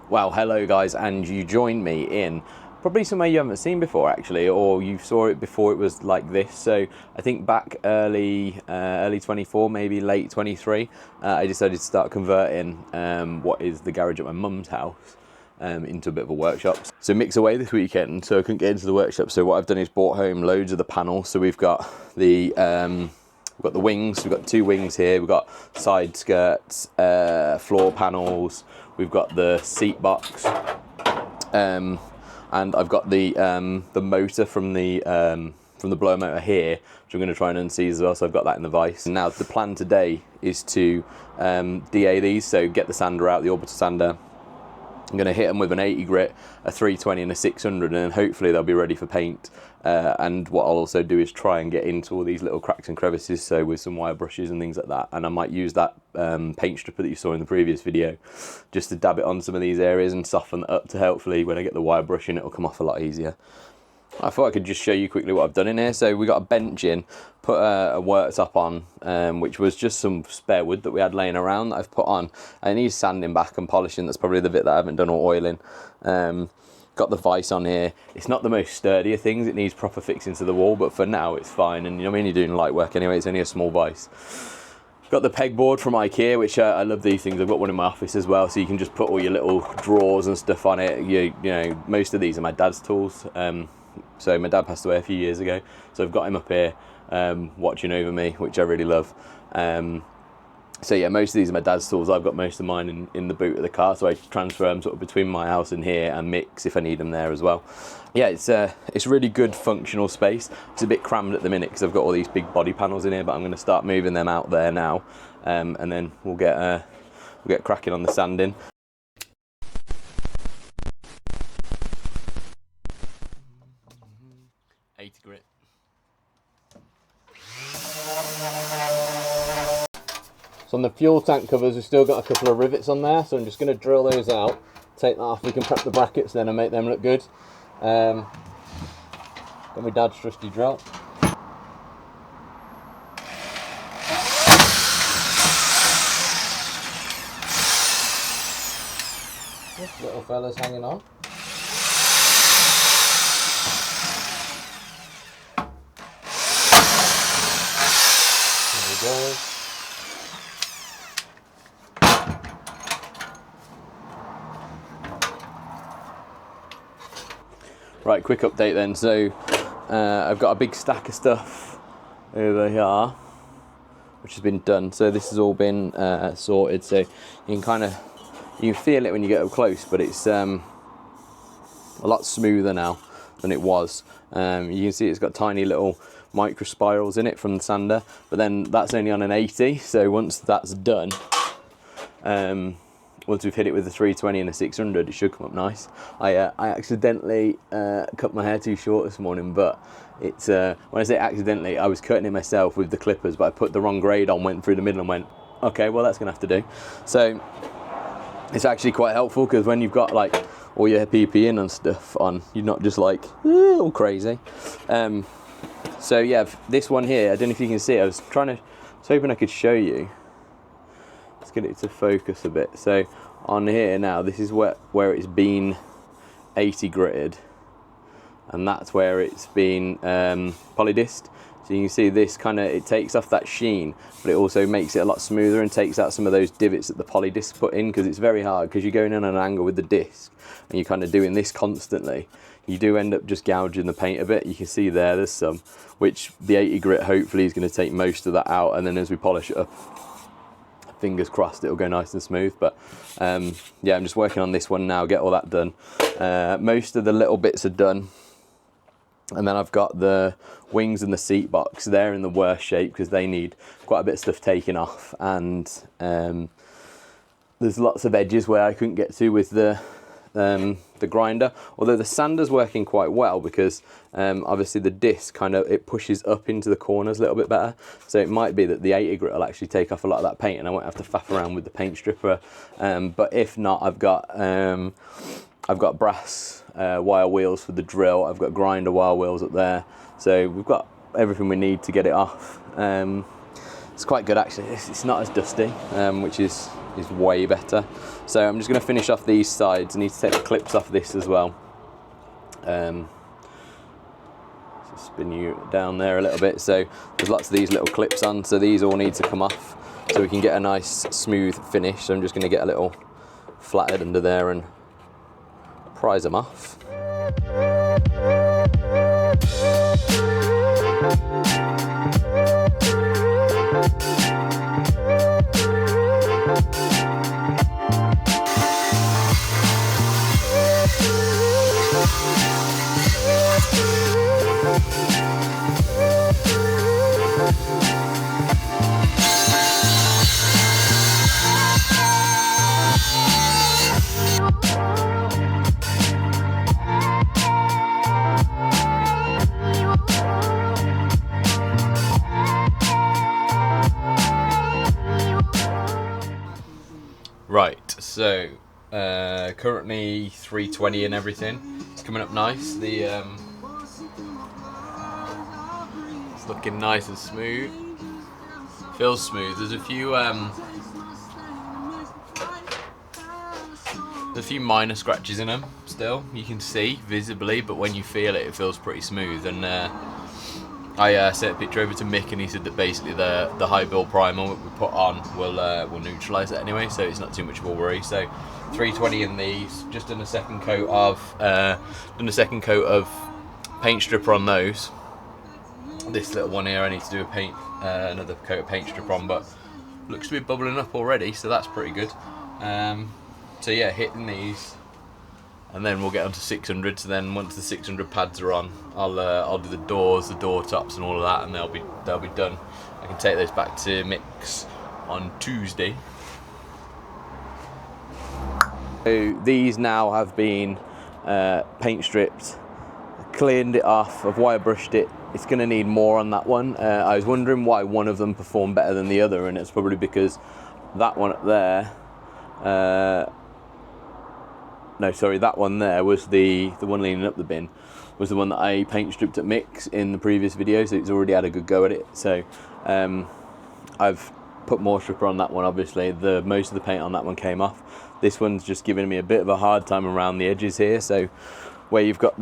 Well, hello guys, and you joined me in probably somewhere you haven't seen before actually, or you saw it before it was like this. So I think back early 24, maybe late 23, I decided to start converting what is the garage at my mum's house into a bit of a workshop. So mix away this weekend, so I couldn't get into the workshop. So what I've done is brought home loads of the panels. So we've got the wings, we've got two wings here, we've got side skirts, floor panels, we've got the seat box, and I've got the motor from the blower motor here, which I'm going to try and unseize as well, so I've got that in the vise. Now the plan today is to DA these, so get the sander out, the orbital sander. I'm going to hit them with an 80 grit, a 320 and a 600, and then hopefully they'll be ready for paint. And what I'll also do is try and get into all these little cracks and crevices, so with some wire brushes and things like that. And I might use that paint stripper that you saw in the previous video just to dab it on some of these areas and soften it up to hopefully when I get the wire brushing it'll come off a lot easier. I thought I could just show you quickly what I've done in here. So we got a bench in, put a worktop on, which was just some spare wood that we had laying around that I've put on. I need sanding back and polishing. That's probably the bit that I haven't done, or oiling. Got the vise on here. It's not the most sturdy of things. It needs proper fixing to the wall, but for now it's fine. And I mean, you're doing light work anyway. It's only a small vise. Got the pegboard from IKEA, which I love these things. I've got one in my office as well, so you can just put all your little drawers and stuff on it. You know, most of these are my dad's tools. So my dad passed away a few years ago, so I've got him up here watching over me, which I really love. So yeah, most of these are my dad's tools. I've got most of mine in the boot of the car, so I transfer them sort of between my house and here and mix if I need them there as well. Yeah, it's really good functional space. It's a bit crammed at the minute because I've got all these big body panels in here, but I'm going to start moving them out there now, and then we'll get cracking on the sanding. Grit. So on the fuel tank covers, we've still got a couple of rivets on there, so I'm just going to drill those out, take that off. We can prep the brackets then and make them look good. Got my dad's trusty drill. This little fella's hanging on. Go. Right, quick update then. So I've got a big stack of stuff over here which has been done. So this has all been sorted, so you can feel it when you get up close, but it's a lot smoother now than it was. You can see it's got tiny little micro spirals in it from the sander, but then that's only on an 80, so once that's done, once we've hit it with a 320 and a 600, it should come up nice. I accidentally cut my hair too short this morning, but it's when I say accidentally, I was cutting it myself with the clippers, but I put the wrong grade on, went through the middle and went, okay, well that's gonna have to do. So it's actually quite helpful, because when you've got like all your PPE and stuff on, you're not just like all crazy. So yeah, this one here, I don't know if you can see it. I was hoping I could show you. Let's get it to focus a bit. So on here now, this is where it's been 80 gritted, and that's where it's been polydisced. So you can see this it takes off that sheen, but it also makes it a lot smoother and takes out some of those divots that the polydisc put in, because it's very hard, because you're going in on an angle with the disc and you're kind of doing this constantly. You do end up just gouging the paint a bit. You can see there's some, which the 80 grit hopefully is going to take most of that out, and then as we polish it up, fingers crossed it'll go nice and smooth. But yeah, I'm just working on this one now, get all that done. Most of the little bits are done, and then I've got the wings and the seat box. They're in the worst shape because they need quite a bit of stuff taken off, and there's lots of edges where I couldn't get to with the grinder, although the sander's working quite well, because obviously the disc it pushes up into the corners a little bit better, so it might be that the 80 grit will actually take off a lot of that paint and I won't have to faff around with the paint stripper. But if not, I've got brass wire wheels for the drill. I've got grinder wire wheels up there, so we've got everything we need to get it off. It's quite good actually. It's not as dusty, which is way better. So I'm just going to finish off these sides. I need to take the clips off this as well. So spin you down there a little bit. So there's lots of these little clips on, so these all need to come off so we can get a nice smooth finish. So I'm just going to get a little flathead under there and prise them off. Right, so currently 320 and everything. It's coming up nice. It's looking nice and smooth. Feels smooth. There's a few minor scratches in them still. You can see visibly, but when you feel it, it feels pretty smooth. And I sent a picture over to Mick, and he said that basically the high build primer we put on will neutralise it anyway, so it's not too much of a worry. So 320 in these, just done a second coat of paint stripper on those. This little one here I need to do another coat of paint stripper on, but looks to be bubbling up already, so that's pretty good. So yeah, hitting these, and then we'll get onto 600. So then once the 600 pads are on, I'll do the doors, the door tops, and all of that, and they'll be done. I can take those back to Mick's on Tuesday. So these now have been paint stripped, cleaned it off. I've wire brushed it. It's going to need more on that one. I was wondering why one of them performed better than the other, and it's probably because that one up there. That one there was the one leaning up the bin, was the one that I paint stripped at Mick's in the previous video, so it's already had a good go at it. So I've put more stripper on that one. Obviously most of the paint on that one came off. This one's just giving me a bit of a hard time around the edges here, so where you've got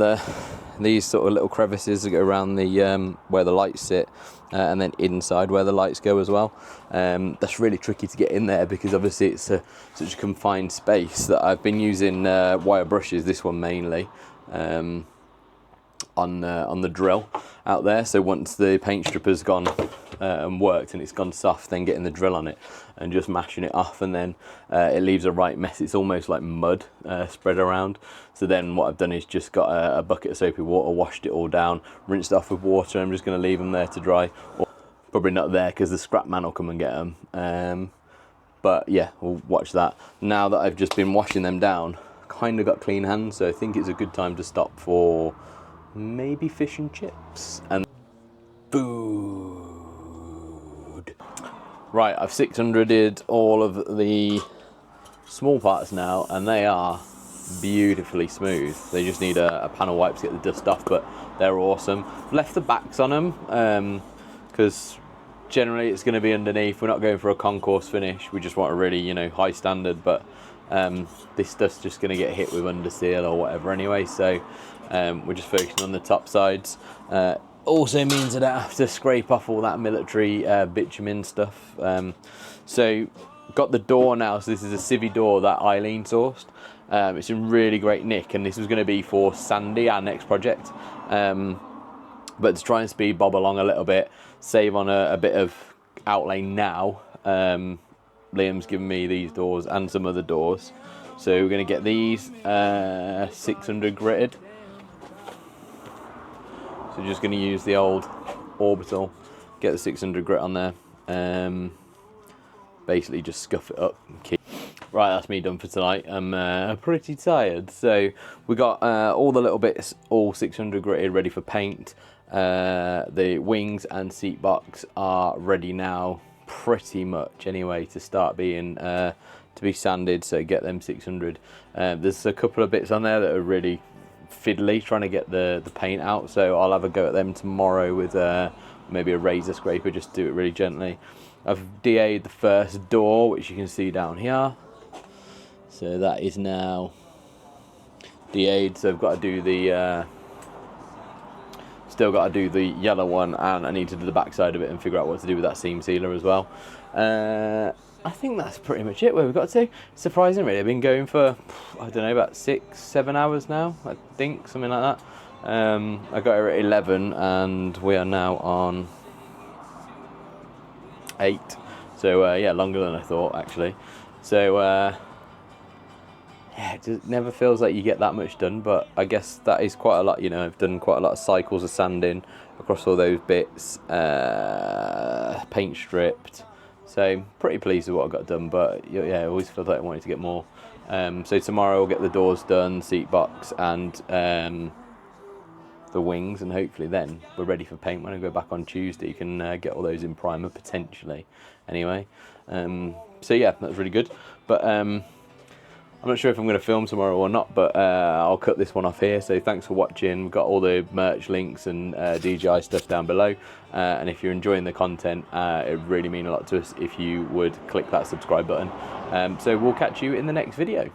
these sort of little crevices that go around the where the lights sit, and then inside where the lights go as well. That's really tricky to get in there because obviously it's such a confined space that I've been using wire brushes, this one mainly, on the drill out there. So once the paint stripper's gone and worked and it's gone soft, then getting the drill on it and just mashing it off, and then it leaves a right mess. It's almost like mud spread around. So then what I've done is just got a bucket of soapy water, washed it all down, rinsed it off with water. I'm just going to leave them there to dry. Probably not there because the scrap man will come and get them. But yeah, we'll watch that. Now that I've just been washing them down, kind of got clean hands, so I think it's a good time to stop for maybe fish and chips and food. Right, I've 600'd all of the small parts now, and they are beautifully smooth. They just need a panel wipe to get the dust off, but they're awesome. Left the backs on them because generally it's going to be underneath. We're not going for a concourse finish, we just want a really high standard, but this stuff's just going to get hit with underseal or whatever anyway, so we're just focusing on the top sides. Also means I don't have to scrape off all that military bitumen stuff. So got the door now, so this is a civvy door that Eileen sourced. It's in really great nick, and this was going to be for Sandy, our next project, but to try and speed Bob along a little bit, save on a bit of outlay now, Liam's given me these doors and some other doors, so we're going to get these 600 gritted. So just going to use the old orbital, get the 600 grit on there, basically just scuff it up and keep. Right, that's me done for tonight. I'm pretty tired. So we got all the little bits all 600 gritted, ready for paint. The wings and seat box are ready now, pretty much anyway, to start being to be sanded. So get them 600. There's a couple of bits on there that are really fiddly, trying to get the paint out. So I'll have a go at them tomorrow with maybe a razor scraper, just do it really gently. I've DA'd the first door, which you can see down here. So that is now DA'd. So I've got to do the still got to do the yellow one, and I need to do the back side of it and figure out what to do with that seam sealer as well. I think that's pretty much it where we've got to. Surprising really, I've been going for, I don't know, about 6-7 hours now, I think, something like that. I got here at 11 and we are now on 8. So yeah, longer than I thought actually. So yeah, it just never feels like you get that much done, but I guess that is quite a lot. You know, I've done quite a lot of cycles of sanding across all those bits, paint stripped. So pretty pleased with what I got done, but yeah, I always feel like I wanted to get more. So tomorrow I'll get the doors done, seat box, and the wings, and hopefully then we're ready for paint when I go back on Tuesday. You can get all those in primer potentially. Anyway, so yeah, that's really good. But I'm not sure if I'm going to film tomorrow or not, but I'll cut this one off here. So thanks for watching. We've got all the merch links and DJI stuff down below. And if you're enjoying the content, it would really mean a lot to us if you would click that subscribe button. So we'll catch you in the next video.